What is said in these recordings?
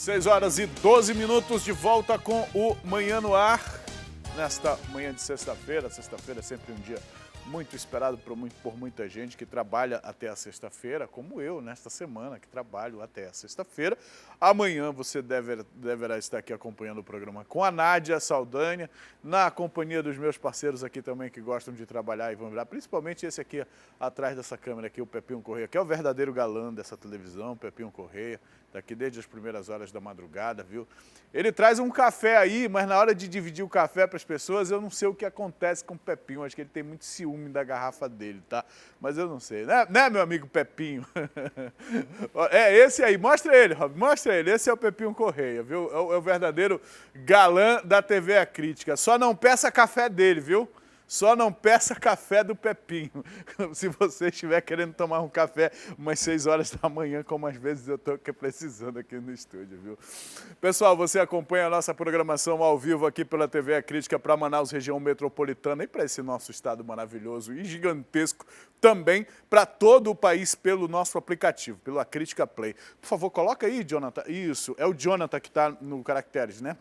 6h12 de volta com o Manhã no Ar. Nesta manhã de sexta-feira, sexta-feira é sempre um dia muito esperado por muita gente que trabalha até a sexta-feira, como eu, nesta semana, que trabalho até a sexta-feira. Amanhã você deverá estar aqui acompanhando o programa com a Nádia Saldanha, na companhia dos meus parceiros aqui também que gostam de trabalhar e vão virar, principalmente esse aqui atrás dessa câmera aqui, o Pepinho Correia, que é o verdadeiro galã dessa televisão, Pepinho Correia, daqui desde as primeiras horas da madrugada, viu? Ele traz um café aí, mas na hora de dividir o café para as pessoas, eu não sei o que acontece com o Pepinho, acho que ele tem muito ciúme da garrafa dele, tá? Mas eu não sei, né meu amigo Pepinho? É esse aí, mostra ele, Rob, mostra ele, esse é o Pepinho Correia, viu? É o verdadeiro galã da TV A Crítica, só não peça café dele, viu? Só não peça café do Pepinho. Se você estiver querendo tomar um café umas 6 horas da manhã, como às vezes eu estou precisando aqui no estúdio, viu? Pessoal, você acompanha a nossa programação ao vivo aqui pela TV A Crítica para Manaus, região metropolitana, e para esse nosso estado maravilhoso e gigantesco também para todo o país pelo nosso aplicativo, pelo A Crítica Play. Por favor, coloca aí, Jonathan. Isso, é o Jonathan que está no Caracteres, né?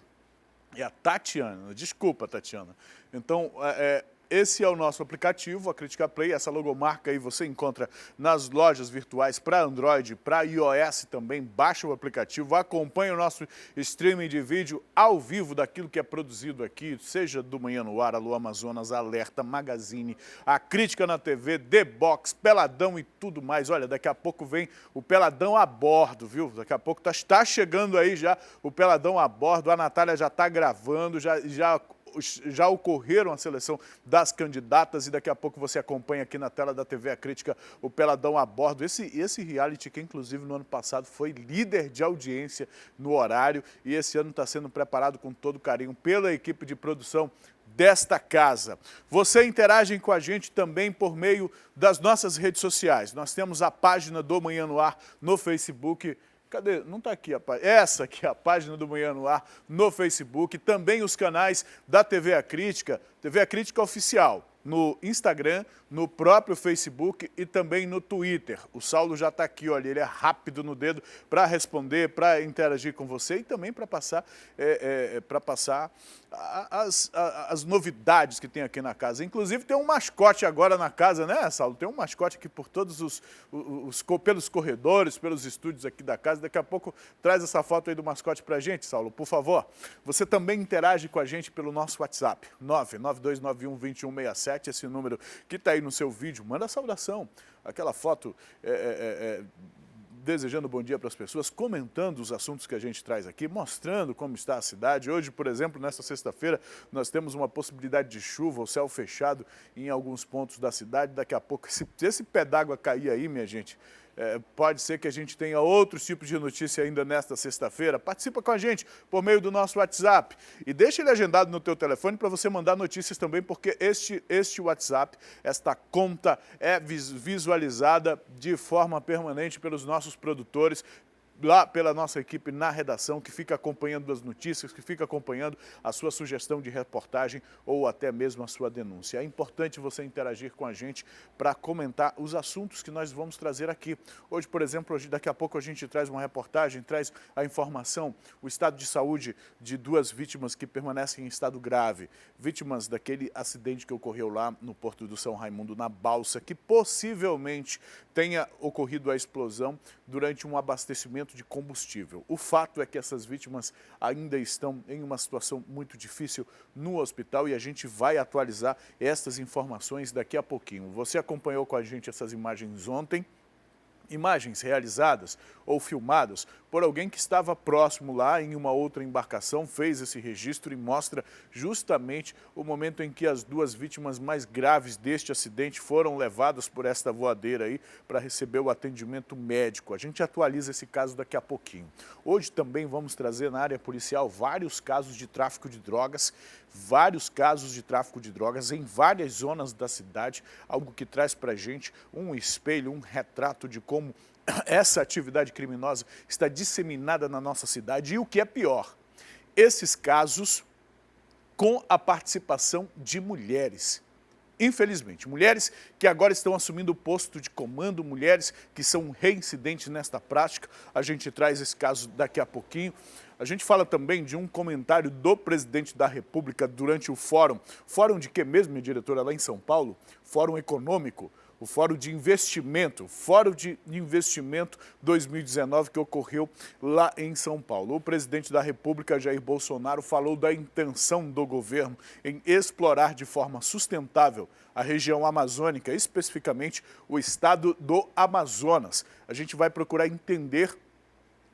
E a Tatiana, desculpa, Tatiana. Então, esse é o nosso aplicativo, a Crítica Play, essa logomarca aí você encontra nas lojas virtuais para Android, para iOS também, baixa o aplicativo, acompanha o nosso streaming de vídeo ao vivo daquilo que é produzido aqui, seja do Manhã no Ar, Alô Amazonas, Alerta, Magazine, a Crítica na TV, The Box, Peladão e tudo mais. Olha, daqui a pouco vem o Peladão a bordo, viu? Daqui a pouco está chegando aí já o Peladão a bordo, a Natália já está gravando, já ocorreram a seleção das candidatas e daqui a pouco você acompanha aqui na tela da TV A Crítica o Peladão a bordo. Esse reality que inclusive no ano passado foi líder de audiência no horário e esse ano está sendo preparado com todo carinho pela equipe de produção desta casa. Você interage com a gente também por meio das nossas redes sociais. Nós temos a página do Manhã no Ar no Facebook. Cadê? Não está aqui a página. Essa aqui é a página do Manhã no Ar no Facebook. Também os canais da TV A Crítica Oficial, no Instagram, no próprio Facebook e também no Twitter. O Saulo já está aqui, olha, ele é rápido no dedo para responder, para interagir com você e também para passar, as novidades que tem aqui na casa. Inclusive tem um mascote agora na casa, né, Saulo? Tem um mascote aqui por todos pelos corredores, pelos estúdios aqui da casa. Daqui a pouco traz essa foto aí do mascote para a gente, Saulo, por favor. Você também interage com a gente pelo nosso WhatsApp, 992912167, esse número que está aí no seu vídeo. Manda a saudação, aquela foto desejando bom dia para as pessoas, comentando os assuntos que a gente traz aqui, mostrando como está a cidade. Hoje, por exemplo, nesta sexta-feira, nós temos uma possibilidade de chuva, o céu fechado em alguns pontos da cidade. Daqui a pouco, se esse pé d'água cair aí, minha gente, pode ser que a gente tenha outros tipos de notícia ainda nesta sexta-feira. Participa com a gente por meio do nosso WhatsApp e deixa ele agendado no teu telefone para você mandar notícias também, porque este WhatsApp, esta conta é visualizada de forma permanente pelos nossos produtores, lá pela nossa equipe na redação, que fica acompanhando as notícias, que fica acompanhando a sua sugestão de reportagem ou até mesmo a sua denúncia. É importante você interagir com a gente para comentar os assuntos que nós vamos trazer aqui. Hoje, por exemplo, daqui a pouco a gente traz uma reportagem, traz a informação, o estado de saúde de 2 vítimas que permanecem em estado grave, vítimas daquele acidente que ocorreu lá no Porto do São Raimundo, na balsa, que possivelmente tenha ocorrido a explosão durante um abastecimento de combustível. O fato é que essas vítimas ainda estão em uma situação muito difícil no hospital e a gente vai atualizar estas informações daqui a pouquinho. Você acompanhou com a gente essas imagens ontem, imagens realizadas ou filmadas por alguém que estava próximo lá em uma outra embarcação, fez esse registro e mostra justamente o momento em que as 2 vítimas mais graves deste acidente foram levadas por esta voadeira aí para receber o atendimento médico. A gente atualiza esse caso daqui a pouquinho. Hoje também vamos trazer na área policial vários casos de tráfico de drogas, em várias zonas da cidade, algo que traz para a gente um espelho, um retrato de como essa atividade criminosa está disseminada na nossa cidade e o que é pior, esses casos com a participação de mulheres. Infelizmente, mulheres que agora estão assumindo o posto de comando, mulheres que são reincidentes nesta prática. A gente traz esse caso daqui a pouquinho. A gente fala também de um comentário do presidente da República durante o fórum. Fórum de quê mesmo, minha diretora, lá em São Paulo? Fórum Econômico. O Fórum de Investimento, Fórum de Investimento 2019 que ocorreu lá em São Paulo. O presidente da República, Jair Bolsonaro, falou da intenção do governo em explorar de forma sustentável a região amazônica, especificamente o estado do Amazonas. A gente vai procurar entender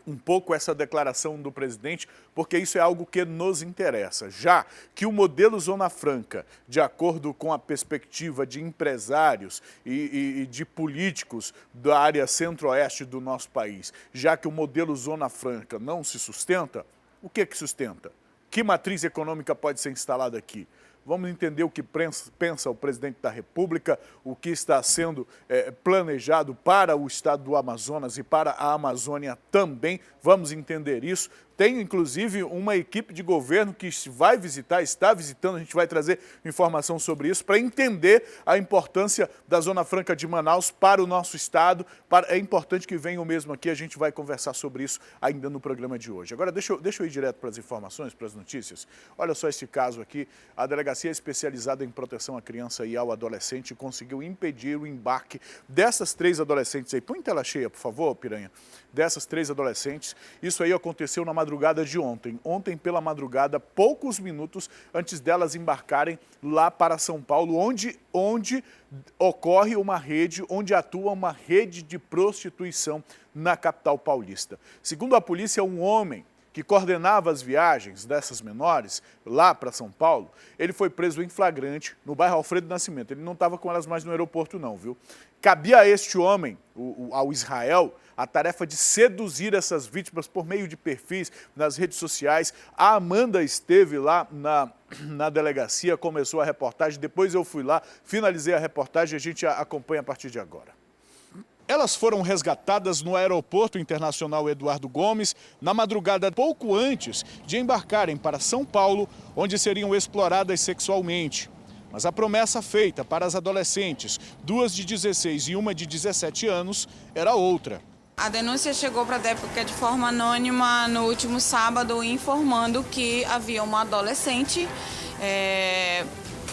um pouco essa declaração do presidente, porque isso é algo que nos interessa, já que o modelo Zona Franca, de acordo com a perspectiva de empresários e de políticos da área centro-oeste do nosso país, já que o modelo Zona Franca não se sustenta, o que sustenta? Que matriz econômica pode ser instalada aqui? Vamos entender o que pensa o presidente da República, o que está sendo planejado para o estado do Amazonas e para a Amazônia também. Vamos entender isso. Tem, inclusive, uma equipe de governo que vai visitar, está visitando, a gente vai trazer informação sobre isso, para entender a importância da Zona Franca de Manaus para o nosso estado. É importante que venham mesmo aqui, a gente vai conversar sobre isso ainda no programa de hoje. Agora, deixa eu ir direto para as informações, para as notícias. Olha só esse caso aqui. A Delegacia Especializada em Proteção à Criança e ao Adolescente conseguiu impedir o embarque dessas 3 adolescentes aí. Põe em tela cheia, por favor, Piranha. Dessas 3 adolescentes. Isso aí aconteceu na madrugada de ontem. Ontem pela madrugada, poucos minutos antes delas embarcarem lá para São Paulo, onde ocorre uma rede, onde atua uma rede de prostituição na capital paulista. Segundo a polícia, um homem que coordenava as viagens dessas menores lá para São Paulo, ele foi preso em flagrante no bairro Alfredo Nascimento. Ele não estava com elas mais no aeroporto não, viu? Cabia a este homem, ao Israel, a tarefa de seduzir essas vítimas por meio de perfis nas redes sociais. A Amanda esteve lá na delegacia, começou a reportagem, depois eu fui lá, finalizei a reportagem e a gente acompanha a partir de agora. Elas foram resgatadas no Aeroporto Internacional Eduardo Gomes na madrugada pouco antes de embarcarem para São Paulo, onde seriam exploradas sexualmente. Mas a promessa feita para as adolescentes, 2 de 16 e uma de 17 anos, era outra. A denúncia chegou para a DEPCA de forma anônima no último sábado, informando que havia uma adolescente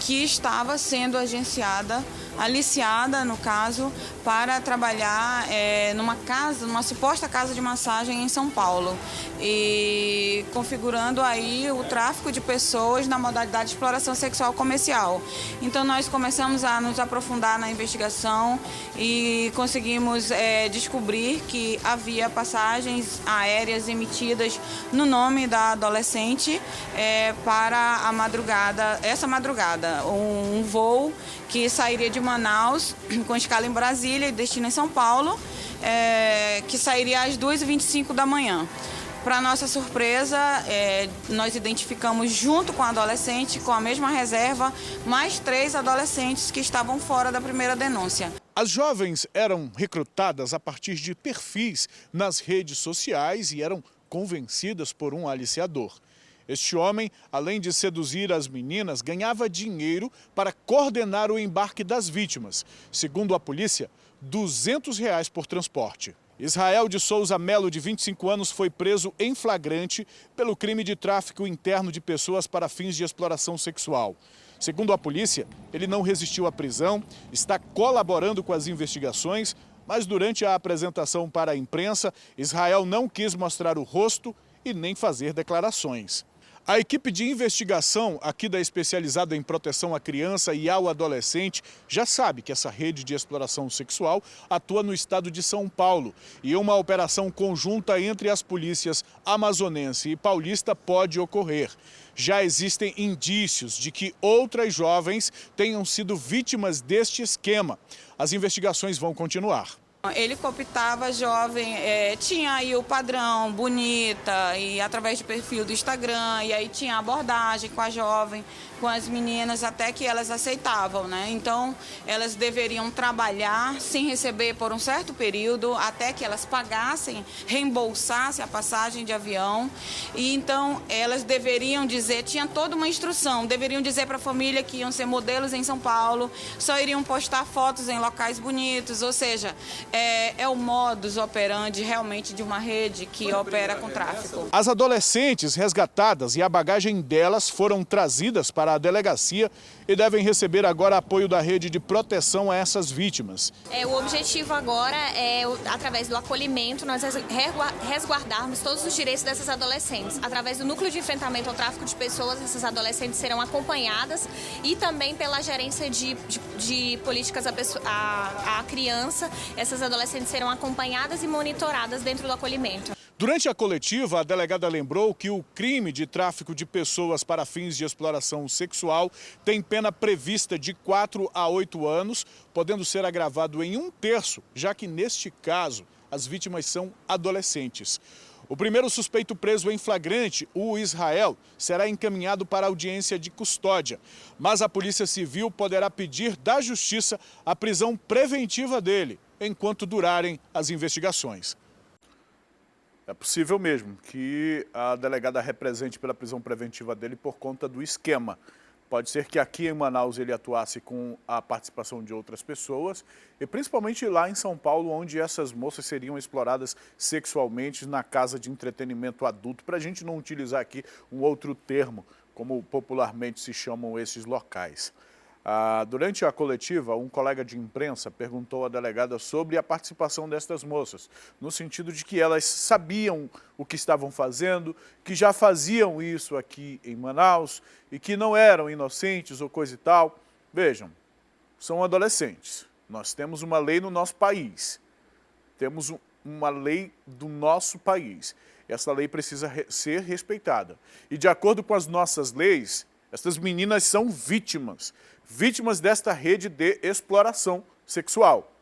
que estava sendo agenciada, aliciada no caso, para trabalhar numa suposta casa de massagem em São Paulo, e configurando aí o tráfico de pessoas na modalidade de exploração sexual comercial. Então nós começamos a nos aprofundar na investigação e conseguimos descobrir que havia passagens aéreas emitidas no nome da adolescente para a madrugada, essa madrugada, um voo que sairia de Manaus, com escala em Brasília e destino em São Paulo, que sairia às 2h25 da manhã. Para nossa surpresa, nós identificamos junto com a adolescente, com a mesma reserva, mais 3 adolescentes que estavam fora da primeira denúncia. As jovens eram recrutadas a partir de perfis nas redes sociais e eram convencidas por um aliciador. Este homem, além de seduzir as meninas, ganhava dinheiro para coordenar o embarque das vítimas. Segundo a polícia, R$200 por transporte. Israel de Souza Melo, de 25 anos, foi preso em flagrante pelo crime de tráfico interno de pessoas para fins de exploração sexual. Segundo a polícia, ele não resistiu à prisão, está colaborando com as investigações, mas durante a apresentação para a imprensa, Israel não quis mostrar o rosto e nem fazer declarações. A equipe de investigação aqui da Especializada em Proteção à Criança e ao Adolescente já sabe que essa rede de exploração sexual atua no estado de São Paulo e uma operação conjunta entre as polícias amazonense e paulista pode ocorrer. Já existem indícios de que outras jovens tenham sido vítimas deste esquema. As investigações vão continuar. Ele cooptava jovem, tinha aí o padrão, bonita, e através do perfil do Instagram, e aí tinha abordagem com a jovem, com as meninas, até que elas aceitavam, né? Então, elas deveriam trabalhar sem receber por um certo período, até que elas pagassem, reembolsassem a passagem de avião. E então, elas deveriam dizer, tinha toda uma instrução, deveriam dizer para a família que iam ser modelos em São Paulo, só iriam postar fotos em locais bonitos, ou seja, é o modus operandi realmente de uma rede que opera com tráfico. As adolescentes resgatadas e a bagagem delas foram trazidas para a delegacia e devem receber agora apoio da rede de proteção a essas vítimas. O objetivo agora é, através do acolhimento, nós resguardarmos todos os direitos dessas adolescentes. Através do núcleo de enfrentamento ao tráfico de pessoas, essas adolescentes serão acompanhadas e também pela gerência de políticas à criança, essas adolescentes serão acompanhadas e monitoradas dentro do acolhimento. Durante a coletiva, a delegada lembrou que o crime de tráfico de pessoas para fins de exploração sexual tem pena prevista de 4 a 8 anos, podendo ser agravado em 1/3, já que neste caso as vítimas são adolescentes. O primeiro suspeito preso em flagrante, o Israel, será encaminhado para audiência de custódia, mas a Polícia Civil poderá pedir da Justiça a prisão preventiva dele, enquanto durarem as investigações. É possível mesmo que a delegada represente pela prisão preventiva dele por conta do esquema. Pode ser que aqui em Manaus ele atuasse com a participação de outras pessoas e principalmente lá em São Paulo, onde essas moças seriam exploradas sexualmente na casa de entretenimento adulto, para a gente não utilizar aqui um outro termo, como popularmente se chamam esses locais. Durante a coletiva, um colega de imprensa perguntou à delegada sobre a participação destas moças, no sentido de que elas sabiam o que estavam fazendo, que já faziam isso aqui em Manaus e que não eram inocentes ou coisa e tal. Vejam, são adolescentes. Nós temos uma lei no nosso país. Temos uma lei do nosso país. Essa lei precisa ser respeitada. E de acordo com as nossas leis, essas meninas são vítimas desta rede de exploração sexual.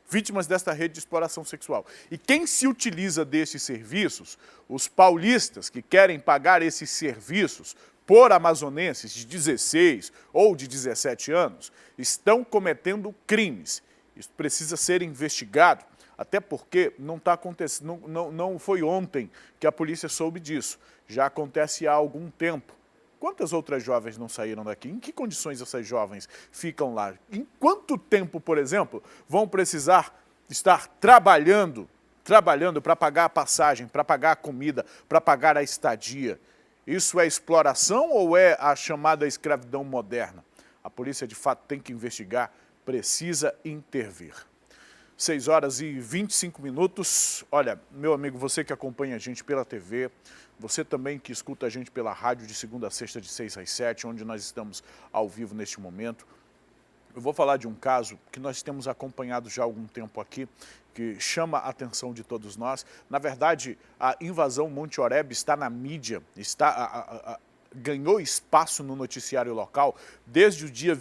Vítimas desta rede de exploração sexual. E quem se utiliza desses serviços, os paulistas que querem pagar esses serviços por amazonenses de 16 ou de 17 anos, estão cometendo crimes. Isso precisa ser investigado, até porque não está acontecendo, não foi ontem que a polícia soube disso. Já acontece há algum tempo. Quantas outras jovens não saíram daqui? Em que condições essas jovens ficam lá? Em quanto tempo, por exemplo, vão precisar estar trabalhando para pagar a passagem, para pagar a comida, para pagar a estadia? Isso é exploração ou é a chamada escravidão moderna? A polícia, de fato, tem que investigar, precisa intervir. 6h25. Olha, meu amigo, você que acompanha a gente pela TV, você também que escuta a gente pela rádio de segunda a sexta de 6 às 7, onde nós estamos ao vivo neste momento. Eu vou falar de um caso que nós temos acompanhado já há algum tempo aqui, que chama a atenção de todos nós. Na verdade, a invasão Monte Oreb está na mídia, ganhou espaço no noticiário local desde os dias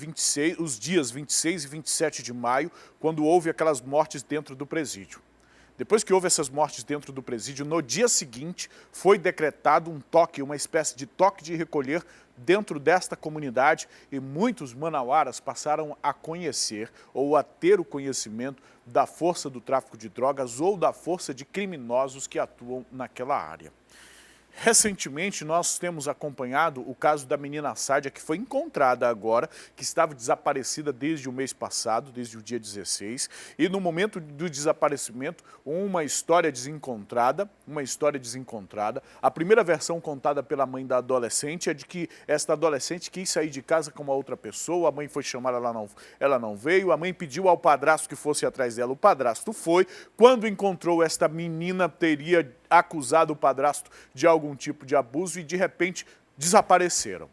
26 e 27 de maio, quando houve aquelas mortes dentro do presídio. Depois que houve essas mortes dentro do presídio, no dia seguinte foi decretado um toque, uma espécie de toque de recolher dentro desta comunidade e muitos manauaras passaram a conhecer ou a ter o conhecimento da força do tráfico de drogas ou da força de criminosos que atuam naquela área. Recentemente, nós temos acompanhado o caso da menina Sádia, que foi encontrada agora, que estava desaparecida desde o mês passado, desde o dia 16, e no momento do desaparecimento, uma história desencontrada. A primeira versão contada pela mãe da adolescente é de que esta adolescente quis sair de casa com uma outra pessoa, a mãe foi chamada, ela não veio, a mãe pediu ao padrasto que fosse atrás dela, o padrasto foi. Quando encontrou esta menina, teria acusado o padrasto de algum tipo de abuso e, de repente, desapareceram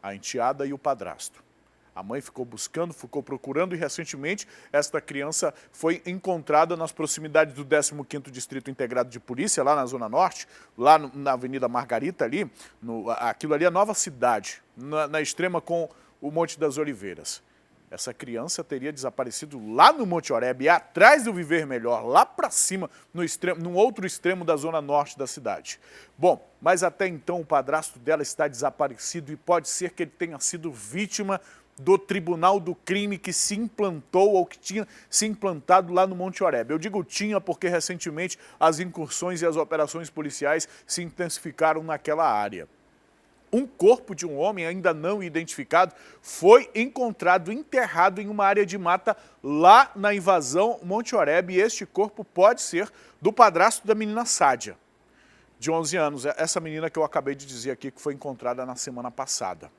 a enteada e o padrasto. A mãe ficou buscando, ficou procurando e, recentemente, esta criança foi encontrada nas proximidades do 15º Distrito Integrado de Polícia, lá na Zona Norte, lá na Avenida Margarita, aquilo ali é Nova Cidade, na extrema com o Monte das Oliveiras. Essa criança teria desaparecido lá no Monte Oreb, atrás do Viver Melhor, lá para cima, no outro extremo da zona norte da cidade. Bom, mas até então o padrasto dela está desaparecido e pode ser que ele tenha sido vítima do tribunal do crime que se implantou ou que tinha se implantado lá no Monte Oreb. Eu digo tinha porque recentemente as incursões e as operações policiais se intensificaram naquela área. Um corpo de um homem ainda não identificado foi encontrado enterrado em uma área de mata lá na invasão Monte Oreb e este corpo pode ser do padrasto da menina Sádia, de 11 anos. Essa menina que eu acabei de dizer aqui que foi encontrada na semana passada.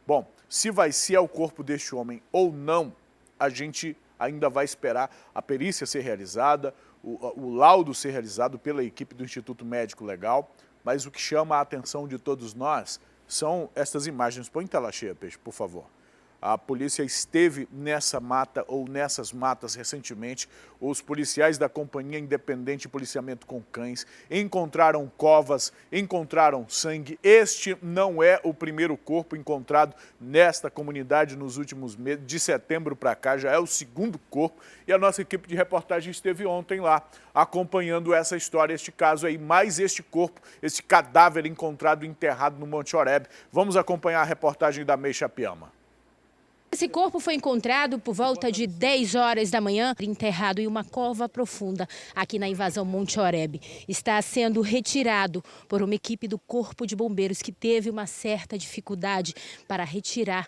Bom, se é o corpo deste homem ou não, a gente ainda vai esperar a perícia ser realizada, o laudo ser realizado pela equipe do Instituto Médico Legal, mas o que chama a atenção de todos nós são estas imagens. Põe em tela cheia, Peixe, por favor. A polícia esteve nessa mata ou nessas matas recentemente. Os policiais da Companhia Independente de Policiamento com Cães encontraram covas, encontraram sangue. Este não é o primeiro corpo encontrado nesta comunidade nos últimos meses. De setembro para cá já é o segundo corpo. E a nossa equipe de reportagem esteve ontem lá acompanhando essa história, este caso aí, mais este corpo, este cadáver encontrado enterrado no Monte Oreb. Vamos acompanhar a reportagem da Meixa Piama. Esse corpo foi encontrado por volta de 10 horas da manhã, enterrado em uma cova profunda aqui na invasão Monte Oreb. Está sendo retirado por uma equipe do Corpo de Bombeiros que teve uma certa dificuldade para retirar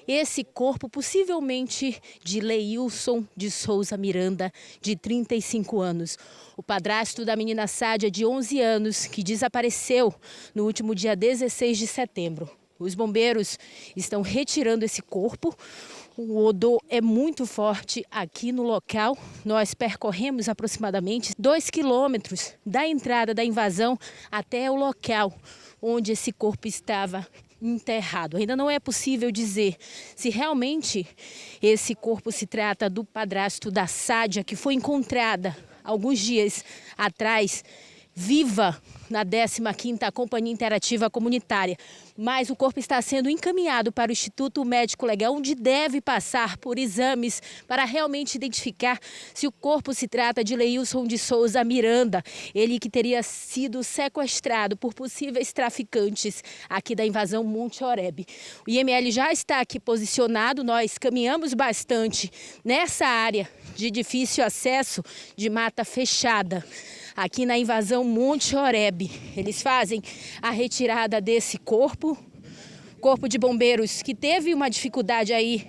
esse corpo, possivelmente de Leilson de Souza Miranda, de 35 anos. O padrasto da menina Sádia, de 11 anos, que desapareceu no último dia 16 de setembro. Os bombeiros estão retirando esse corpo. O odor é muito forte aqui no local. Nós percorremos aproximadamente 2 quilômetros da entrada da invasão até o local onde esse corpo estava enterrado. Ainda não é possível dizer se realmente esse corpo se trata do padrasto da Sádia, que foi encontrada alguns dias atrás, viva na 15ª Companhia Interativa Comunitária. Mas o corpo está sendo encaminhado para o Instituto Médico Legal, onde deve passar por exames para realmente identificar se o corpo se trata de Leilson de Souza Miranda, ele que teria sido sequestrado por possíveis traficantes aqui da invasão Monte Oreb. O IML já está aqui posicionado, nós caminhamos bastante nessa área de difícil acesso, de mata fechada, aqui na invasão Monte Oreb. Eles fazem a retirada desse corpo de bombeiros que teve uma dificuldade aí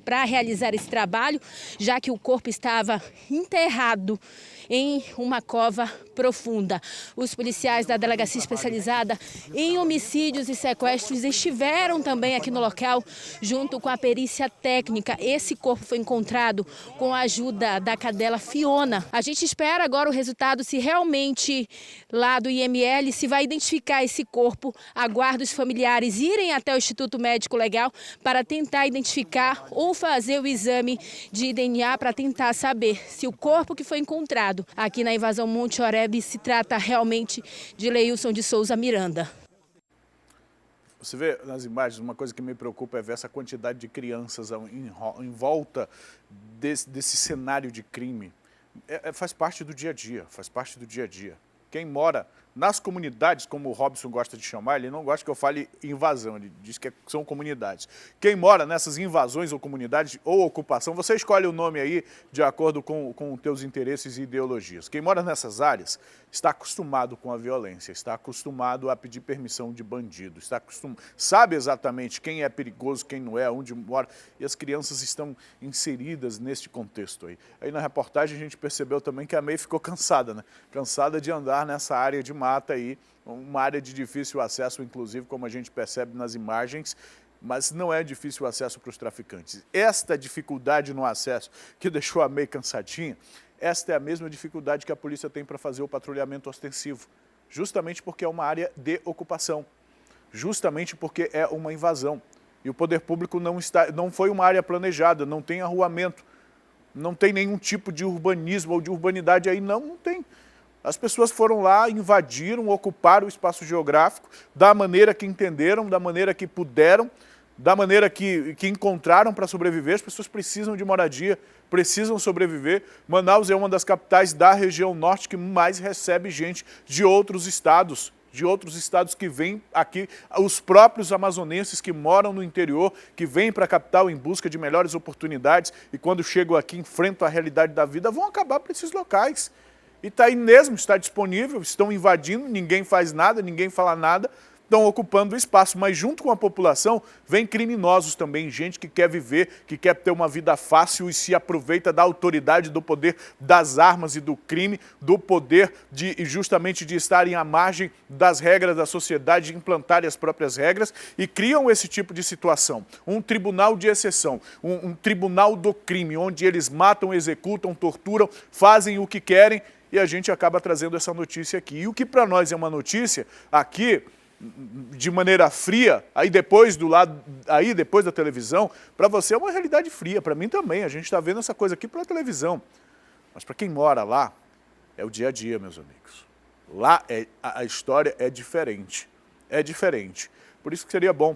para realizar esse trabalho, já que o corpo estava enterrado em uma cova profunda. Os policiais da Delegacia Especializada em Homicídios e Sequestros estiveram também aqui no local, junto com a perícia técnica. Esse corpo foi encontrado com a ajuda da cadela Fiona. A gente espera agora o resultado, se realmente lá do IML se vai identificar esse corpo. Aguarda os familiares irem até o Instituto Médico Legal para tentar identificar ou fazer o exame de DNA para tentar saber se o corpo que foi encontrado aqui na invasão Monte Oreb se trata realmente de Leilson de Souza Miranda. Você vê nas imagens, uma coisa que me preocupa é ver essa quantidade de crianças em volta desse cenário de crime. Faz parte do dia a dia, faz parte do dia a dia. Quem mora nas comunidades, como o Robson gosta de chamar, ele não gosta que eu fale invasão, ele diz que são comunidades. Quem mora nessas invasões ou comunidades ou ocupação, você escolhe o nome aí de acordo com os teus interesses e ideologias. Quem mora nessas áreas está acostumado com a violência, está acostumado a pedir permissão de bandido, sabe exatamente quem é perigoso, quem não é, onde mora, e as crianças estão inseridas neste contexto aí. Aí na reportagem a gente percebeu também que a May ficou cansada, né? Cansada de andar nessa área de mata aí, uma área de difícil acesso, inclusive, como a gente percebe nas imagens, mas não é difícil acesso para os traficantes. Esta dificuldade no acesso que deixou a May cansadinha, esta é a mesma dificuldade que a polícia tem para fazer o patrulhamento ostensivo, justamente porque é uma área de ocupação, justamente porque é uma invasão. E o poder público não foi uma área planejada, não tem arruamento, não tem nenhum tipo de urbanismo ou de urbanidade aí, não tem. As pessoas foram lá, invadiram, ocuparam o espaço geográfico da maneira que entenderam, da maneira que puderam, da maneira que encontraram para sobreviver. As pessoas precisam de moradia, precisam sobreviver. Manaus é uma das capitais da região norte que mais recebe gente de outros estados que vêm aqui, os próprios amazonenses que moram no interior, que vêm para a capital em busca de melhores oportunidades e quando chegam aqui enfrentam a realidade da vida, vão acabar para esses locais. E está aí mesmo, está disponível, estão invadindo, ninguém faz nada, ninguém fala nada, estão ocupando o espaço, mas junto com a população vem criminosos também, gente que quer viver, que quer ter uma vida fácil e se aproveita da autoridade, do poder das armas e do crime, do poder justamente de estarem à margem das regras da sociedade, de implantarem as próprias regras e criam esse tipo de situação. Um tribunal de exceção, um tribunal do crime, onde eles matam, executam, torturam, fazem o que querem e a gente acaba trazendo essa notícia aqui. E o que para nós é uma notícia aqui, de maneira fria, depois da televisão, para você é uma realidade fria, para mim também, a gente está vendo essa coisa aqui pela televisão, mas para quem mora lá, é o dia a dia, meus amigos. Lá a história é diferente, por isso que seria bom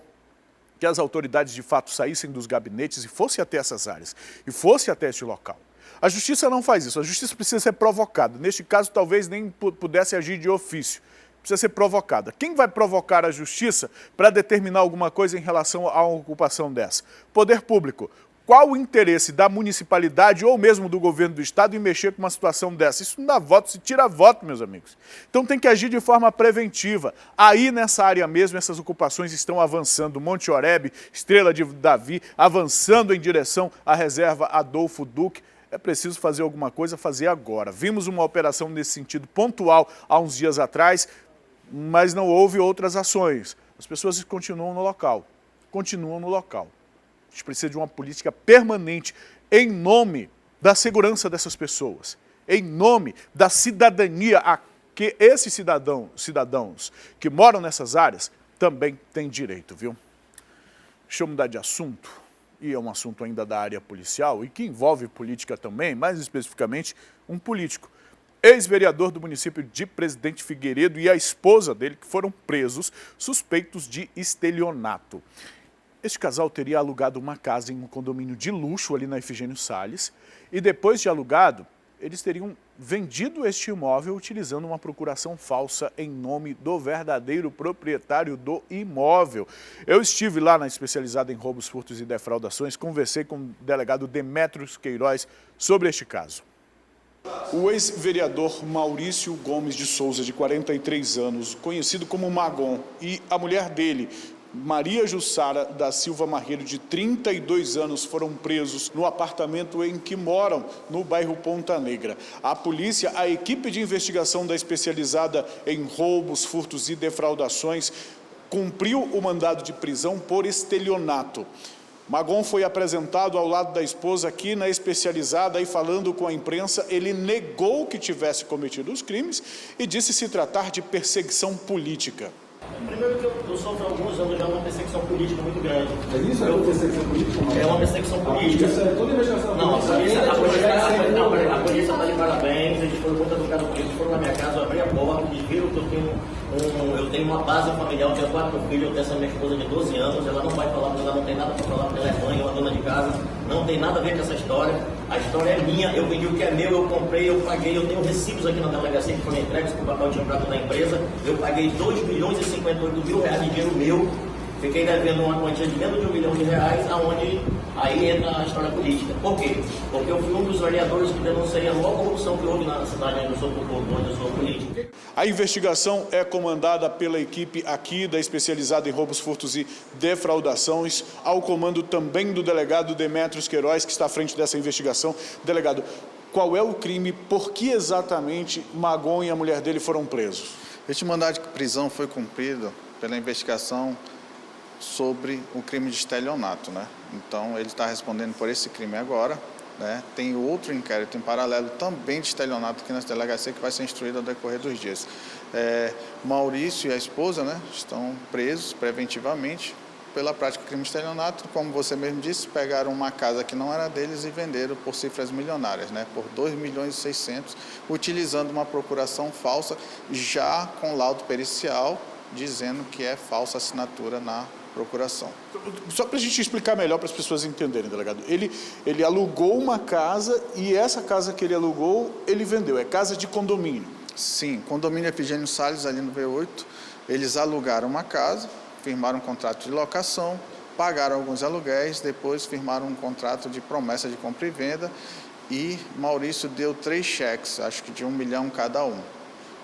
que as autoridades de fato saíssem dos gabinetes e fossem até essas áreas, e fossem até este local. A justiça não faz isso, a justiça precisa ser provocada, neste caso talvez nem pudesse agir de ofício, precisa ser provocada. Quem vai provocar a justiça para determinar alguma coisa em relação a uma ocupação dessa? Poder público. Qual o interesse da municipalidade ou mesmo do governo do estado em mexer com uma situação dessa? Isso não dá voto, se tira voto, meus amigos. Então tem que agir de forma preventiva. Aí nessa área mesmo, essas ocupações estão avançando. Monte Oreb, Estrela de Davi, avançando em direção à reserva Adolfo Duque. É preciso fazer alguma coisa, fazer agora. Vimos uma operação nesse sentido pontual há uns dias atrás, mas não houve outras ações. As pessoas continuam no local, A gente precisa de uma política permanente em nome da segurança dessas pessoas, em nome da cidadania a que esses cidadãos que moram nessas áreas também têm direito, viu? Deixa eu mudar de assunto, e é um assunto ainda da área policial e que envolve política também, mais especificamente um político. Ex-vereador do município de Presidente Figueiredo e a esposa dele que foram presos suspeitos de estelionato. Este casal teria alugado uma casa em um condomínio de luxo ali na Efigênio Salles e depois de alugado, eles teriam vendido este imóvel utilizando uma procuração falsa em nome do verdadeiro proprietário do imóvel. Eu estive lá na especializada em roubos, furtos e defraudações, conversei com o delegado Demétrios Queiroz sobre este caso. O ex-vereador Maurício Gomes de Souza, de 43 anos, conhecido como Magon, e a mulher dele, Maria Jussara da Silva Marreiro, de 32 anos, foram presos no apartamento em que moram, no bairro Ponta Negra. A polícia, a equipe de investigação da especializada em roubos, furtos e defraudações, cumpriu o mandado de prisão por estelionato. Magon foi apresentado ao lado da esposa aqui na especializada e falando com a imprensa, ele negou que tivesse cometido os crimes e disse se tratar de perseguição política. Primeiro que eu sofro há alguns anos já uma perseguição política muito grande. Mas isso é uma perseguição política? É uma perseguição política. Isso é toda investigação. Não, a polícia está de parabéns, eles foram muito educados por isso, foram na minha casa, eu abri a porta, eles viram que eu tenho uma base familiar, eu tenho 4 filhos, eu tenho essa minha esposa de 12 anos, ela não vai falar porque ela não tem nada para falar, porque ela é mãe, é uma dona de casa, não tem nada a ver com essa história. A história é minha, eu vendi o que é meu, eu comprei, eu paguei, eu tenho recibos aqui na delegacia que foram entregues com o papel timbrado da empresa, eu paguei R$2.058.000 de dinheiro meu, fiquei devendo uma quantia de menos de R$1 milhão, aonde aí entra a história política. Por quê? Porque eu fui um dos vereadores que denunciei a maior corrupção que houve na cidade onde eu sou político. A investigação é comandada pela equipe aqui da especializada em roubos, furtos e defraudações, ao comando também do delegado Demétrios Queiroz, que está à frente dessa investigação. Delegado, qual é o crime, por que exatamente Magon e a mulher dele foram presos? Este mandado de prisão foi cumprido pela investigação sobre o crime de estelionato, né? Então, ele está respondendo por esse crime agora, né? Tem outro inquérito em paralelo também de estelionato aqui na delegacia que vai ser instruído ao decorrer dos dias. Maurício e a esposa, né, estão presos preventivamente pela prática de crime de estelionato. Como você mesmo disse, pegaram uma casa que não era deles e venderam por cifras milionárias, né, por R$2.600.000, utilizando uma procuração falsa, já com laudo pericial, dizendo que é falsa assinatura na procuração. Só para a gente explicar melhor para as pessoas entenderem, delegado. Ele alugou uma casa e essa casa que ele alugou, ele vendeu. É casa de condomínio. Sim, condomínio Epigênio Salles, ali no V8, eles alugaram uma casa, firmaram um contrato de locação, pagaram alguns aluguéis, depois firmaram um contrato de promessa de compra e venda e Maurício deu 3 cheques, acho que de 1 milhão cada um.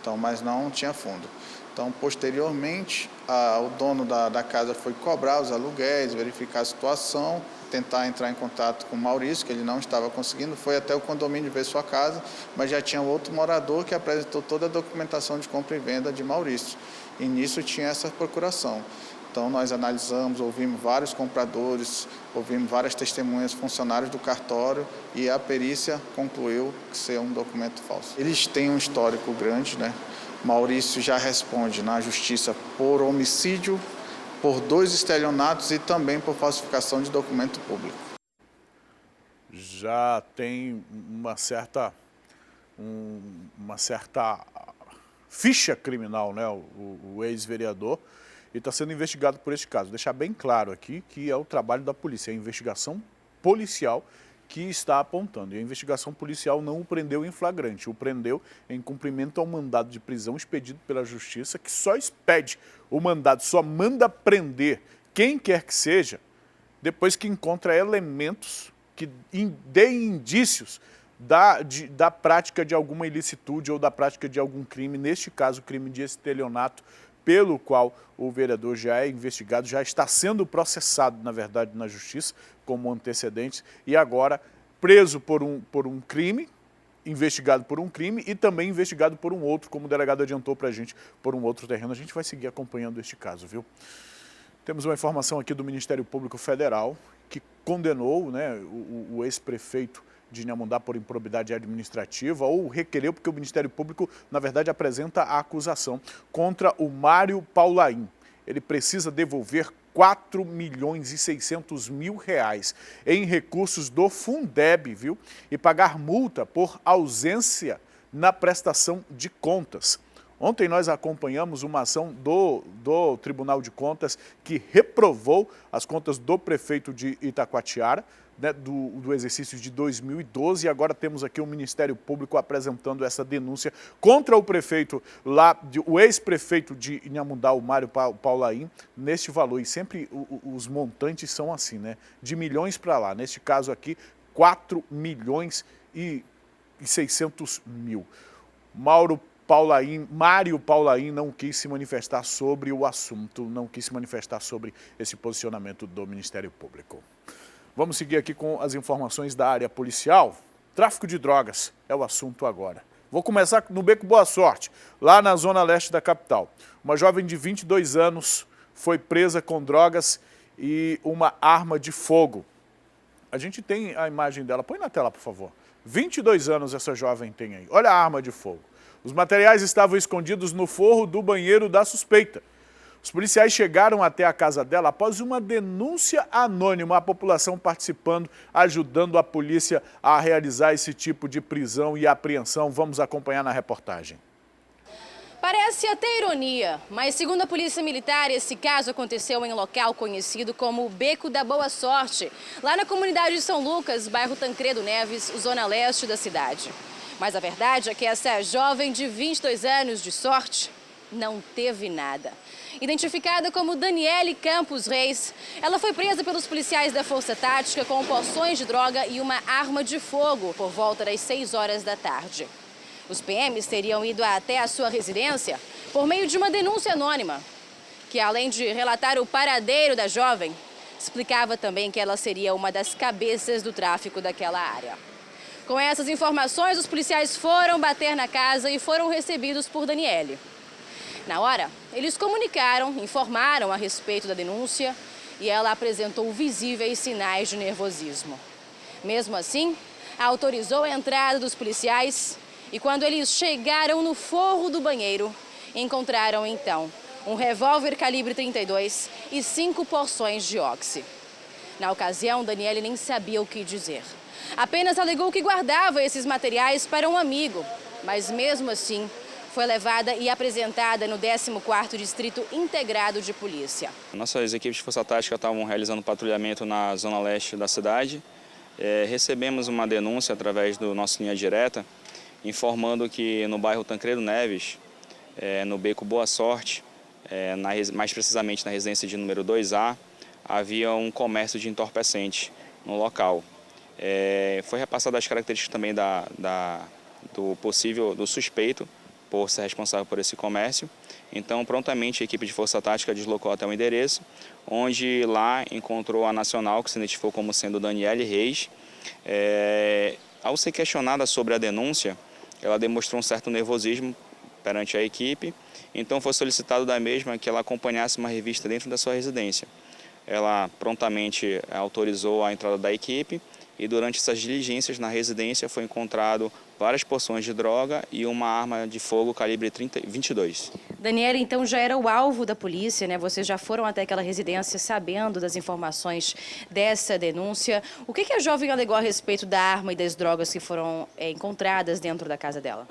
Então, mas não tinha fundo. Então, posteriormente, o dono da casa foi cobrar os aluguéis, verificar a situação, tentar entrar em contato com o Maurício, que ele não estava conseguindo, foi até o condomínio ver sua casa, mas já tinha outro morador que apresentou toda a documentação de compra e venda de Maurício. E nisso tinha essa procuração. Então, nós analisamos, ouvimos vários compradores, ouvimos várias testemunhas, funcionários do cartório e a perícia concluiu que ser um documento falso. Eles têm um histórico grande, né? Maurício já responde na justiça por homicídio, por 2 estelionatos e também por falsificação de documento público. Já tem uma certa ficha criminal, né? O ex-vereador, e está sendo investigado por este caso. Deixar bem claro aqui que é o trabalho da polícia, é a investigação policial que está apontando. E a investigação policial não o prendeu em flagrante, o prendeu em cumprimento ao mandado de prisão expedido pela Justiça, que só expede o mandado, só manda prender quem quer que seja, depois que encontra elementos que deem indícios da prática de alguma ilicitude ou da prática de algum crime, neste caso, crime de estelionato, pelo qual o vereador já é investigado, já está sendo processado, na verdade, na Justiça, como antecedentes, e agora preso por um crime, investigado por um crime e também investigado por um outro, como o delegado adiantou para a gente, por um outro terreno. A gente vai seguir acompanhando este caso, viu? Temos uma informação aqui do Ministério Público Federal, que condenou, né, o ex-prefeito de Inhamundá por improbidade administrativa, ou requereu, porque o Ministério Público, na verdade, apresenta a acusação contra o Mário Paulaim. Ele precisa devolver R$4.600.000 em recursos do Fundeb, viu? E pagar multa por ausência na prestação de contas. Ontem nós acompanhamos uma ação do Tribunal de Contas que reprovou as contas do prefeito de Itacoatiara, né, do exercício de 2012, e agora temos aqui o Ministério Público apresentando essa denúncia contra o prefeito lá, o ex-prefeito de Inhamundá, o Mário Paulaim, neste valor. E sempre os montantes são assim, né? De milhões para lá. Neste caso aqui, R$4.600.000. Mário Paulaim não quis se manifestar sobre o assunto, não quis se manifestar sobre esse posicionamento do Ministério Público. Vamos seguir aqui com as informações da área policial. Tráfico de drogas é o assunto agora. Vou começar no Beco Boa Sorte, lá na zona leste da capital. Uma jovem de 22 anos foi presa com drogas e uma arma de fogo. A gente tem a imagem dela. Põe na tela, por favor. 22 anos essa jovem tem aí. Olha a arma de fogo. Os materiais estavam escondidos no forro do banheiro da suspeita. Os policiais chegaram até a casa dela após uma denúncia anônima, a população participando, ajudando a polícia a realizar esse tipo de prisão e apreensão. Vamos acompanhar na reportagem. Parece até ironia, mas segundo a Polícia Militar, esse caso aconteceu em local conhecido como Beco da Boa Sorte, lá na comunidade de São Lucas, bairro Tancredo Neves, zona leste da cidade. Mas a verdade é que essa jovem de 22 anos de sorte não teve nada. Identificada como Daniele Campos Reis, ela foi presa pelos policiais da Força Tática com porções de droga e uma arma de fogo por volta das 6 horas da tarde. Os PMs teriam ido até a sua residência por meio de uma denúncia anônima, que além de relatar o paradeiro da jovem, explicava também que ela seria uma das cabeças do tráfico daquela área. Com essas informações, os policiais foram bater na casa e foram recebidos por Daniele. Na hora, eles comunicaram, informaram a respeito da denúncia e ela apresentou visíveis sinais de nervosismo. Mesmo assim, autorizou a entrada dos policiais e quando eles chegaram no forro do banheiro, encontraram então um revólver calibre 32 e 5 porções de oxi. Na ocasião, Daniele nem sabia o que dizer. Apenas alegou que guardava esses materiais para um amigo, mas mesmo assim foi levada e apresentada no 14º Distrito Integrado de Polícia. Nossas equipes de Força Tática estavam realizando patrulhamento na zona leste da cidade. Recebemos uma denúncia através do nosso linha direta, informando que no bairro Tancredo Neves, no beco Boa Sorte, mais precisamente na residência de número 2A, havia um comércio de entorpecente no local. Foi repassado as características também do suspeito por ser responsável por esse comércio. Então, prontamente, a equipe de Força Tática deslocou até o endereço, onde lá encontrou a nacional, que se identificou como sendo Daniele Reis. Ao ser questionada sobre a denúncia, ela demonstrou um certo nervosismo perante a equipe, então foi solicitado da mesma que ela acompanhasse uma revista dentro da sua residência. Ela prontamente autorizou a entrada da equipe e durante essas diligências na residência foi encontrado várias porções de droga e uma arma de fogo calibre 22. Daniela, então já era o alvo da polícia, né? Vocês já foram até aquela residência sabendo das informações dessa denúncia. O que a jovem alegou a respeito da arma e das drogas que foram encontradas dentro da casa dela?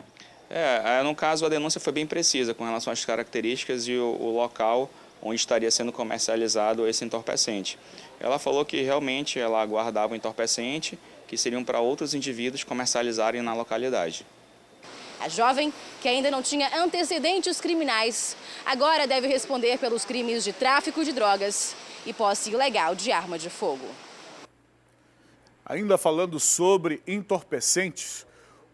No caso, a denúncia foi bem precisa com relação às características e o local onde estaria sendo comercializado esse entorpecente. Ela falou que realmente ela guardava o entorpecente, que seriam para outros indivíduos comercializarem na localidade. A jovem, que ainda não tinha antecedentes criminais, agora deve responder pelos crimes de tráfico de drogas e posse ilegal de arma de fogo. Ainda falando sobre entorpecentes,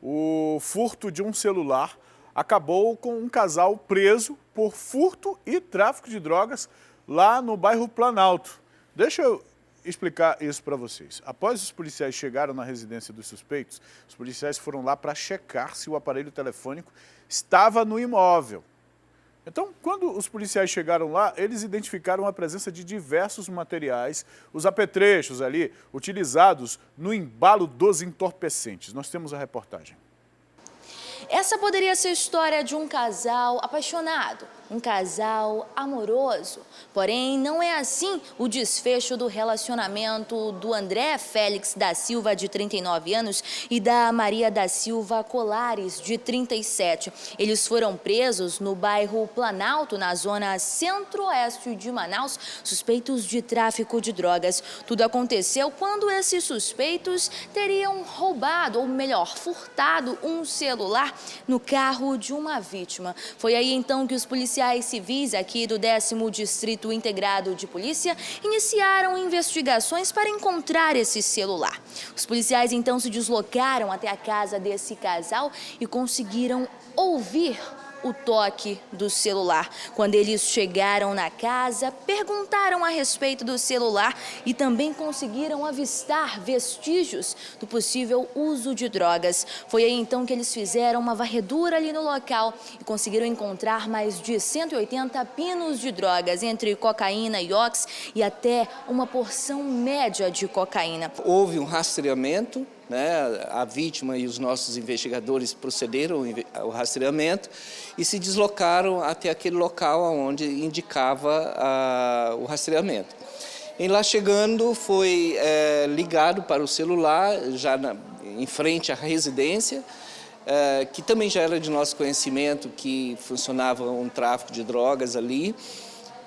o furto de um celular acabou com um casal preso por furto e tráfico de drogas lá no bairro Planalto. Deixa eu explicar isso para vocês. Após os policiais chegaram na residência dos suspeitos, os policiais foram lá para checar se o aparelho telefônico estava no imóvel. Então, quando os policiais chegaram lá, eles identificaram a presença de diversos materiais, os apetrechos ali, utilizados no embalo dos entorpecentes. Nós temos a reportagem. Essa poderia ser a história de um casal apaixonado, um casal amoroso. Porém, não é assim o desfecho do relacionamento do André Félix da Silva, de 39 anos, e da Maria da Silva Colares, de 37. Eles foram presos no bairro Planalto, na zona centro-oeste de Manaus, suspeitos de tráfico de drogas. Tudo aconteceu quando esses suspeitos teriam roubado, ou melhor, furtado um celular no carro de uma vítima. Foi aí então que os policiais civis aqui do 10º Distrito Integrado de Polícia iniciaram investigações para encontrar esse celular. Os policiais então se deslocaram até a casa desse casal e conseguiram ouvir o toque do celular. Quando eles chegaram na casa, perguntaram a respeito do celular e também conseguiram avistar vestígios do possível uso de drogas. Foi aí então que eles fizeram uma varredura ali no local e conseguiram encontrar mais de 180 pinos de drogas, entre cocaína e ox e até uma porção média de cocaína. Houve um rastreamento, né? A vítima e os nossos investigadores procederam ao rastreamento e se deslocaram até aquele local onde indicava o rastreamento. Em lá chegando, foi ligado para o celular, já em frente à residência, que também já era de nosso conhecimento que funcionava um tráfico de drogas ali,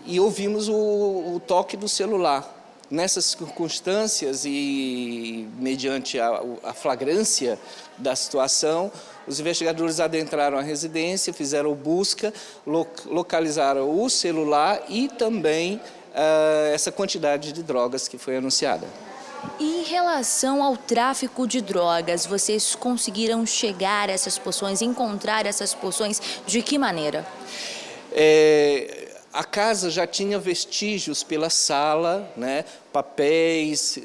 e ouvimos o toque do celular. Nessas circunstâncias e mediante a flagrância da situação, os investigadores adentraram a residência, fizeram busca, localizaram o celular e também essa quantidade de drogas que foi anunciada. Em relação ao tráfico de drogas, vocês conseguiram chegar a essas porções, encontrar essas porções de que maneira? A casa já tinha vestígios pela sala, né, papéis,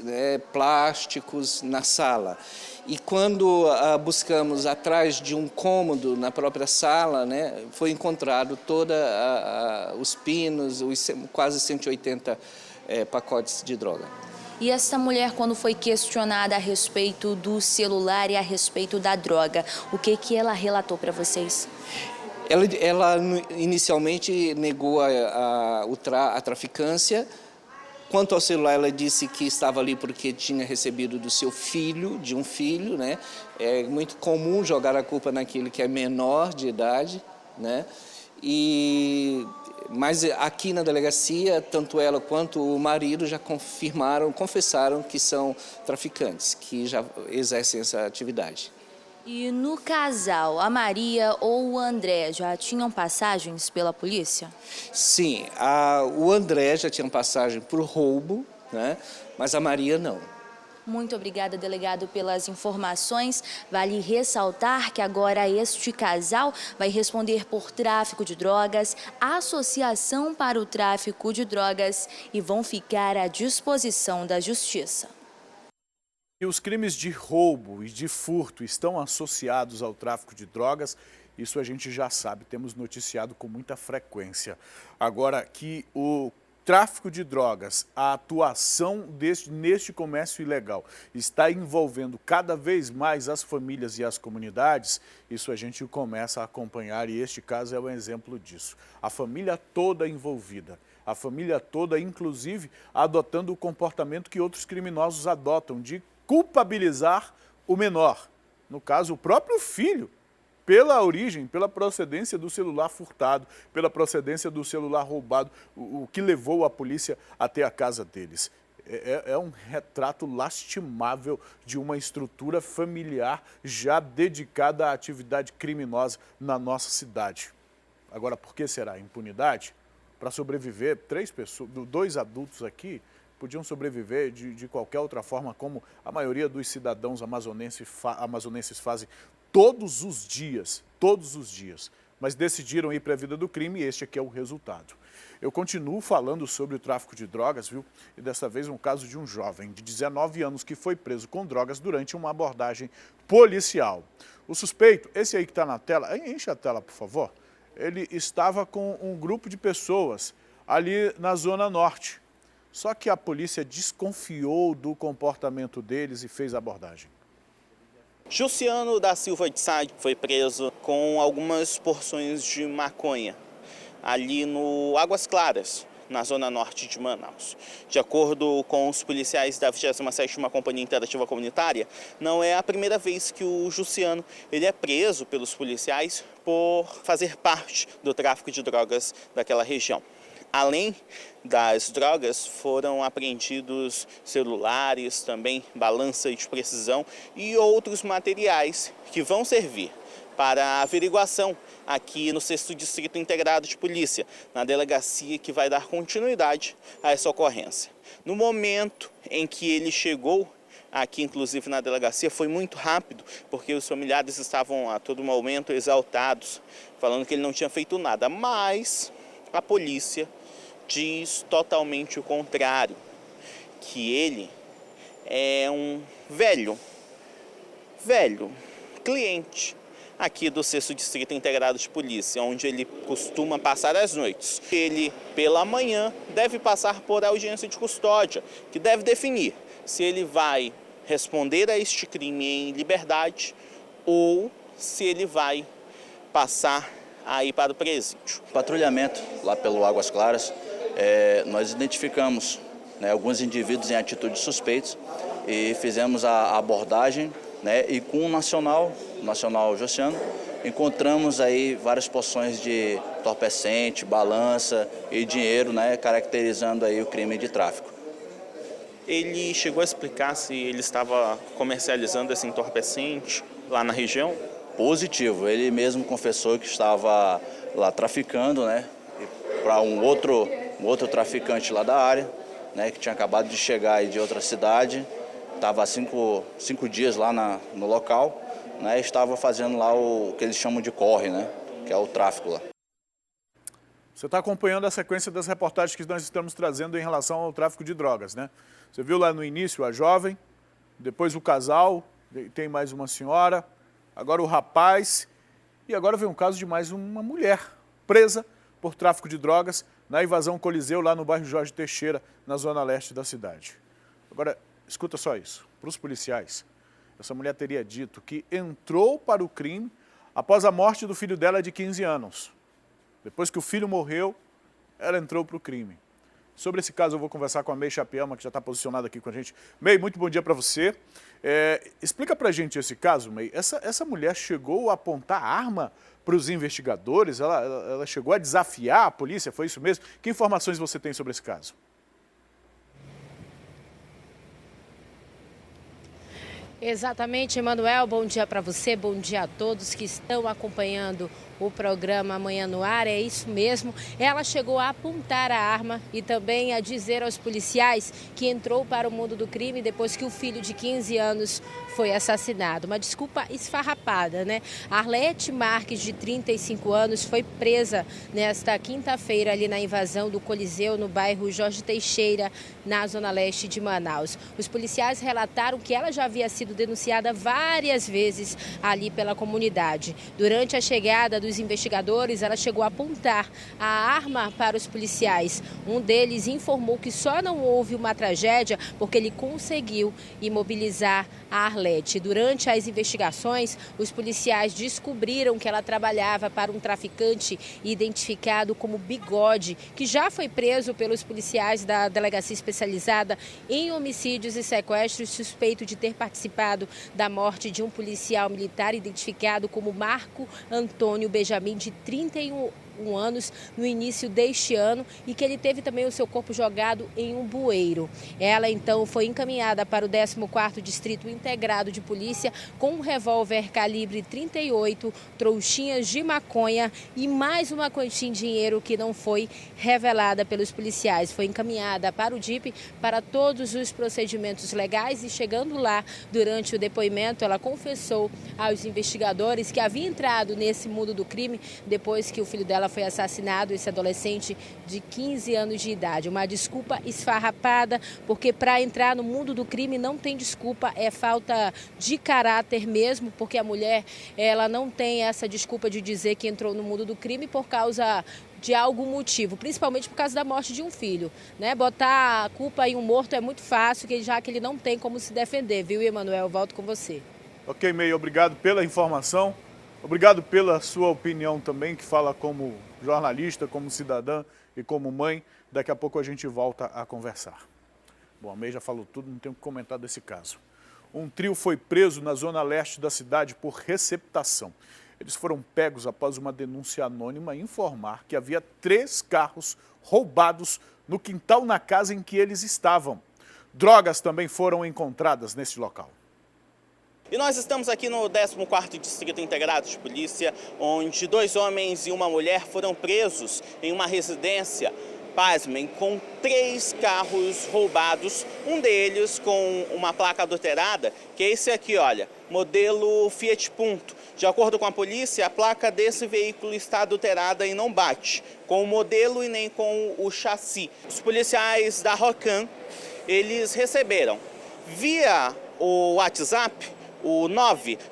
plásticos na sala. E quando buscamos atrás de um cômodo na própria sala, né, foi encontrado todos os pinos, quase 180 pacotes de droga. E essa mulher, quando foi questionada a respeito do celular e a respeito da droga, o que ela relatou para vocês? Ela inicialmente negou a traficância. Quanto ao celular, ela disse que estava ali porque tinha recebido do seu filho, de um filho, né? É muito comum jogar a culpa naquele que é menor de idade, né? Mas aqui na delegacia, tanto ela quanto o marido já confessaram que são traficantes, que já exercem essa atividade. E no casal, a Maria ou o André já tinham passagens pela polícia? Sim, o André já tinha passagem por roubo, né? Mas a Maria não. Muito obrigada, delegado, pelas informações. Vale ressaltar que agora este casal vai responder por tráfico de drogas, associação para o tráfico de drogas e vão ficar à disposição da justiça. E os crimes de roubo e de furto estão associados ao tráfico de drogas, isso a gente já sabe, temos noticiado com muita frequência. Agora, que o tráfico de drogas, a atuação neste comércio ilegal está envolvendo cada vez mais as famílias e as comunidades, isso a gente começa a acompanhar e este caso é um exemplo disso. A família toda envolvida, a família toda inclusive adotando o comportamento que outros criminosos adotam de culpabilizar o menor, no caso o próprio filho, pela origem, pela procedência do celular furtado, pela procedência do celular roubado, o que levou a polícia até a casa deles. É um retrato lastimável de uma estrutura familiar já dedicada à atividade criminosa na nossa cidade. Agora, por que será? Impunidade? Para sobreviver, 2 adultos aqui podiam sobreviver de qualquer outra forma, como a maioria dos cidadãos amazonenses fazem todos os dias, mas decidiram ir para a vida do crime e este aqui é o resultado. Eu continuo falando sobre o tráfico de drogas, viu? E dessa vez um caso de um jovem de 19 anos que foi preso com drogas durante uma abordagem policial. O suspeito, esse aí que está na tela, enche a tela por favor, ele estava com um grupo de pessoas ali na Zona Norte. Só que a polícia desconfiou do comportamento deles e fez a abordagem. Jussiano da Silva de Sá foi preso com algumas porções de maconha ali no Águas Claras, na zona norte de Manaus. De acordo com os policiais da 27ª Companhia Interativa Comunitária, não é a primeira vez que o Jussiano ele é preso pelos policiais por fazer parte do tráfico de drogas daquela região. Além das drogas, foram apreendidos celulares, também balança de precisão e outros materiais que vão servir para a averiguação aqui no 6º Distrito Integrado de Polícia, na delegacia que vai dar continuidade a essa ocorrência. No momento em que ele chegou aqui, inclusive na delegacia, foi muito rápido, porque os familiares estavam a todo momento exaltados, falando que ele não tinha feito nada, mas a polícia diz totalmente o contrário, que ele é um velho cliente aqui do 6º Distrito Integrado de Polícia, onde ele costuma passar as noites. Ele, pela manhã, deve passar por audiência de custódia, que deve definir se ele vai responder a este crime em liberdade ou se ele vai passar aí para o presídio. Patrulhamento lá pelo Águas Claras, nós identificamos alguns indivíduos em atitudes suspeitas e fizemos a abordagem, e com o Nacional Jussiano, encontramos aí várias porções de entorpecente, balança e dinheiro, caracterizando aí o crime de tráfico. Ele chegou a explicar se ele estava comercializando esse entorpecente lá na região? Positivo, ele mesmo confessou que estava lá traficando, para um outro traficante lá da área, que tinha acabado de chegar aí de outra cidade, estava há cinco dias lá no local, estava fazendo lá o que eles chamam de corre, que é o tráfico lá. Você está acompanhando a sequência das reportagens que nós estamos trazendo em relação ao tráfico de drogas, Você viu lá no início a jovem, depois o casal, tem mais uma senhora, agora o rapaz, e agora vem um caso de mais uma mulher presa por tráfico de drogas na invasão Coliseu, lá no bairro Jorge Teixeira, na zona leste da cidade. Agora, escuta só isso, para os policiais, essa mulher teria dito que entrou para o crime após a morte do filho dela de 15 anos. Depois que o filho morreu, ela entrou para o crime. Sobre esse caso eu vou conversar com a May Chapiama, que já está posicionada aqui com a gente. May, muito bom dia para você. Explica para a gente esse caso, May. Essa mulher chegou a apontar arma para os investigadores? Ela chegou a desafiar a polícia, foi isso mesmo? Que informações você tem sobre esse caso? Exatamente, Emanuel, bom dia para você, bom dia a todos que estão acompanhando o programa Amanhã no Ar. É isso mesmo, ela chegou a apontar a arma e também a dizer aos policiais que entrou para o mundo do crime depois que o filho de 15 anos foi assassinado. Uma desculpa esfarrapada, né? Arlete Marques, de 35 anos, foi presa nesta quinta-feira ali na invasão do Coliseu, no bairro Jorge Teixeira, na zona leste de Manaus. Os policiais relataram que ela já havia sido denunciada várias vezes ali pela comunidade. Durante a chegada dos investigadores, ela chegou a apontar a arma para os policiais. Um deles informou que só não houve uma tragédia porque ele conseguiu imobilizar a Arlete. Durante as investigações, os policiais descobriram que ela trabalhava para um traficante identificado como Bigode, que já foi preso pelos policiais da Delegacia Especializada em Homicídios e Sequestros, suspeito de ter participado da morte de um policial militar identificado como Marco Antônio Benjamin, de 31 anos, no início deste ano, e que ele teve também o seu corpo jogado em um bueiro. Ela então foi encaminhada para o 14º Distrito Integrado de Polícia com um revólver calibre 38, trouxinhas de maconha e mais uma quantia em dinheiro que não foi revelada pelos policiais. Foi encaminhada para o DIP para todos os procedimentos legais e, chegando lá, durante o depoimento, ela confessou aos investigadores que havia entrado nesse mundo do crime depois que o filho dela foi assassinado, esse adolescente de 15 anos de idade. Uma desculpa esfarrapada, porque para entrar no mundo do crime não tem desculpa, é falta de caráter mesmo, porque a mulher, ela não tem essa desculpa de dizer que entrou no mundo do crime por causa de algum motivo, principalmente por causa da morte de um filho, né? Botar a culpa em um morto é muito fácil, já que ele não tem como se defender, viu, Emanuel? Volto com você. Ok, Meio, obrigado pela informação. Obrigado pela sua opinião também, que fala como jornalista, como cidadã e como mãe. Daqui a pouco a gente volta a conversar. Bom, a Meia já falou tudo, não tenho o que comentar desse caso. Um trio foi preso na zona leste da cidade por receptação. Eles foram pegos após uma denúncia anônima informar que havia 3 carros roubados no quintal na casa em que eles estavam. Drogas também foram encontradas nesse local. E nós estamos aqui no 14º Distrito Integrado de Polícia, onde 2 homens e uma mulher foram presos em uma residência, pasmem, com 3 carros roubados, um deles com uma placa adulterada, que é esse aqui, olha, modelo Fiat Punto. De acordo com a polícia, a placa desse veículo está adulterada e não bate com o modelo e nem com o chassi. Os policiais da Rocan, eles receberam via o WhatsApp, o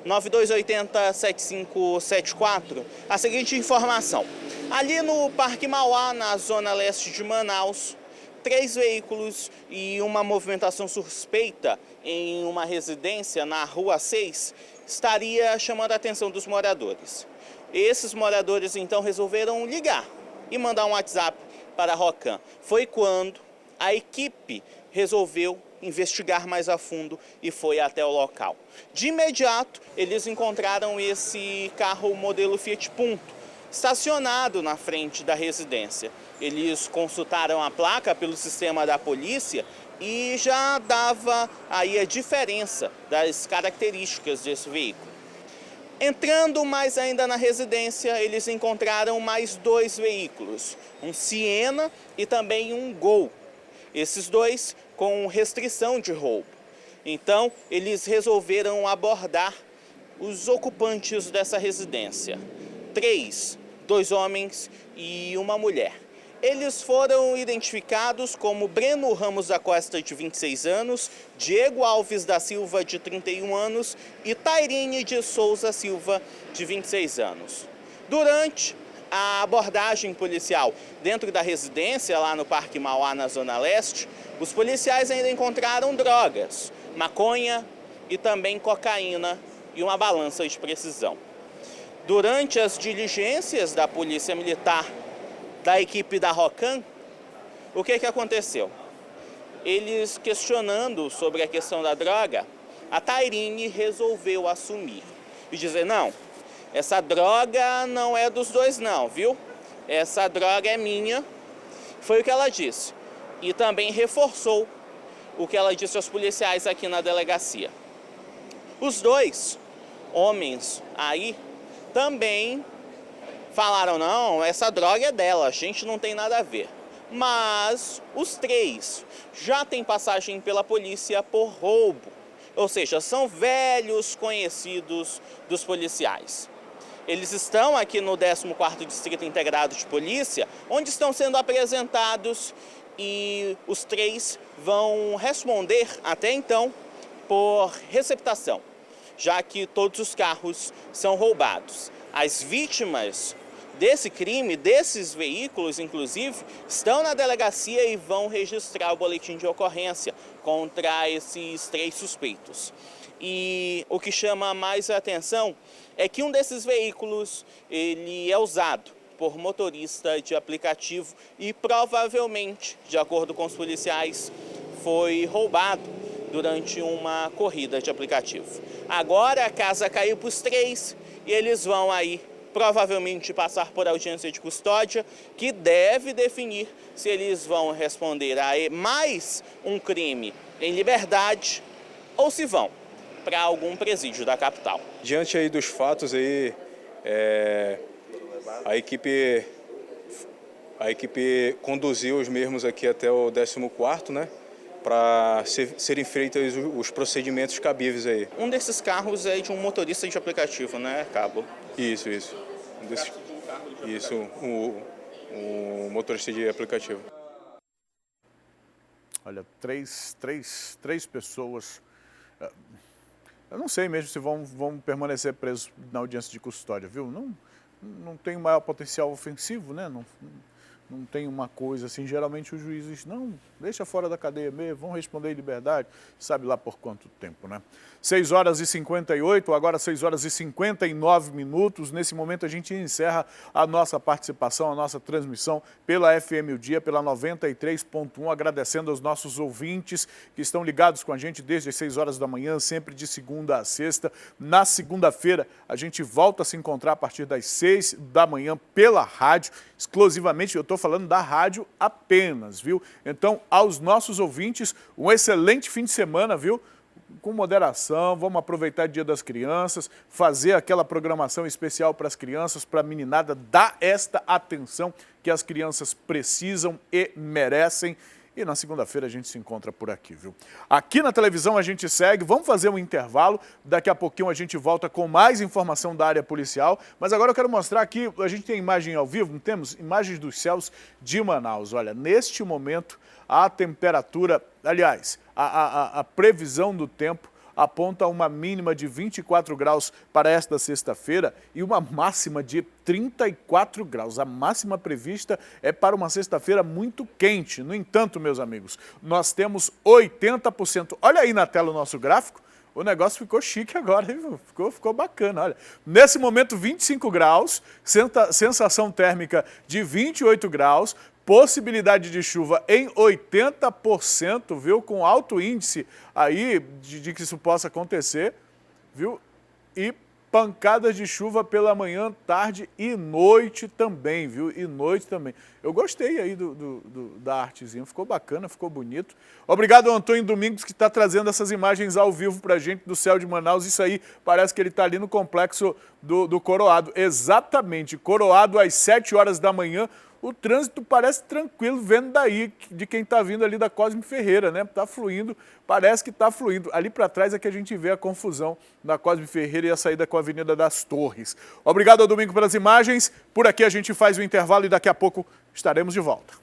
992807574, a seguinte informação. Ali no Parque Mauá, na zona leste de Manaus, 3 veículos e uma movimentação suspeita em uma residência na Rua 6 estaria chamando a atenção dos moradores. Esses moradores então resolveram ligar e mandar um WhatsApp para a Rocan. Foi quando a equipe resolveu investigar mais a fundo e foi até o local. De imediato, eles encontraram esse carro modelo Fiat Punto, estacionado na frente da residência. Eles consultaram a placa pelo sistema da polícia e já dava aí a diferença das características desse veículo. Entrando mais ainda na residência, eles encontraram mais 2 veículos, um Siena e também um Gol. Esses 2 com restrição de roubo. Então, eles resolveram abordar os ocupantes dessa residência. 3, 2 homens e uma mulher. Eles foram identificados como Breno Ramos da Costa, de 26 anos, Diego Alves da Silva, de 31 anos e Tairine de Souza Silva, de 26 anos. Durante a abordagem policial dentro da residência, lá no Parque Mauá, na Zona Leste, os policiais ainda encontraram drogas, maconha e também cocaína e uma balança de precisão. Durante as diligências da Polícia Militar, da equipe da Rocan, o que aconteceu? Eles questionando sobre a questão da droga, a Tairine resolveu assumir e dizer, não, essa droga não é dos dois não, viu? Essa droga é minha. Foi o que ela disse. E também reforçou o que ela disse aos policiais aqui na delegacia. Os dois homens aí também falaram, não, essa droga é dela, a gente não tem nada a ver. Mas os três já têm passagem pela polícia por roubo, ou seja, são velhos conhecidos dos policiais. Eles estão aqui no 14º Distrito Integrado de Polícia, onde estão sendo apresentados e os três vão responder, até então, por receptação, já que todos os carros são roubados. As vítimas desse crime, desses veículos, inclusive, estão na delegacia e vão registrar o boletim de ocorrência contra esses três suspeitos. E o que chama mais a atenção é que um desses veículos ele é usado por motorista de aplicativo e provavelmente, de acordo com os policiais, foi roubado durante uma corrida de aplicativo. Agora a casa caiu para os três e eles vão aí provavelmente passar por audiência de custódia, que deve definir se eles vão responder a mais um crime em liberdade ou se vão para algum presídio da capital. Diante aí dos fatos aí, a equipe conduziu os mesmos aqui até o 14º, né? Para serem feitos os procedimentos cabíveis aí. Um desses carros é de um motorista de aplicativo, né, Cabo? Isso. Um motorista de aplicativo. Olha, três pessoas. Eu não sei mesmo se vão permanecer presos na audiência de custódia, viu? Não tem maior potencial ofensivo, né? Não tem uma coisa assim, geralmente os juízes, não, deixa fora da cadeia mesmo, vão responder em liberdade, sabe lá por quanto tempo, né? 6h58, agora 6h59, nesse momento a gente encerra a nossa participação, a nossa transmissão pela FM O Dia, pela 93.1, agradecendo aos nossos ouvintes que estão ligados com a gente desde as 6 horas da manhã, sempre de segunda a sexta. Na segunda-feira a gente volta a se encontrar a partir das 6 da manhã pela rádio, exclusivamente, eu estou falando da rádio apenas, viu? Então, aos nossos ouvintes, um excelente fim de semana, viu? Com moderação, vamos aproveitar o Dia das Crianças, fazer aquela programação especial para as crianças, para a meninada, dar esta atenção que as crianças precisam e merecem. E na segunda-feira a gente se encontra por aqui, viu? Aqui na televisão a gente segue, vamos fazer um intervalo, daqui a pouquinho a gente volta com mais informação da área policial, mas agora eu quero mostrar aqui, a gente tem imagem ao vivo, não temos? Imagens dos céus de Manaus. Olha, neste momento a temperatura, aliás, a previsão do tempo aponta uma mínima de 24 graus para esta sexta-feira e uma máxima de 34 graus. A máxima prevista é para uma sexta-feira muito quente. No entanto, meus amigos, nós temos 80%. Olha aí na tela o nosso gráfico. O negócio ficou chique agora, hein? Ficou bacana, olha. Nesse momento, 25 graus, sensação térmica de 28 graus, possibilidade de chuva em 80%, viu? Com alto índice aí de que isso possa acontecer, viu? E pancadas de chuva pela manhã, tarde e noite também, viu? E noite também. Eu gostei aí da artezinha, ficou bacana, ficou bonito. Obrigado ao Antônio Domingos que está trazendo essas imagens ao vivo para a gente do céu de Manaus. Isso aí parece que ele está ali no complexo do Coroado. Exatamente, Coroado às 7 horas da manhã. O trânsito parece tranquilo, vendo daí, de quem está vindo ali da Cosme Ferreira, né? Está fluindo, parece que está fluindo. Ali para trás é que a gente vê a confusão da Cosme Ferreira e a saída com a Avenida das Torres. Obrigado ao Domingo pelas imagens. Por aqui a gente faz o intervalo e daqui a pouco estaremos de volta.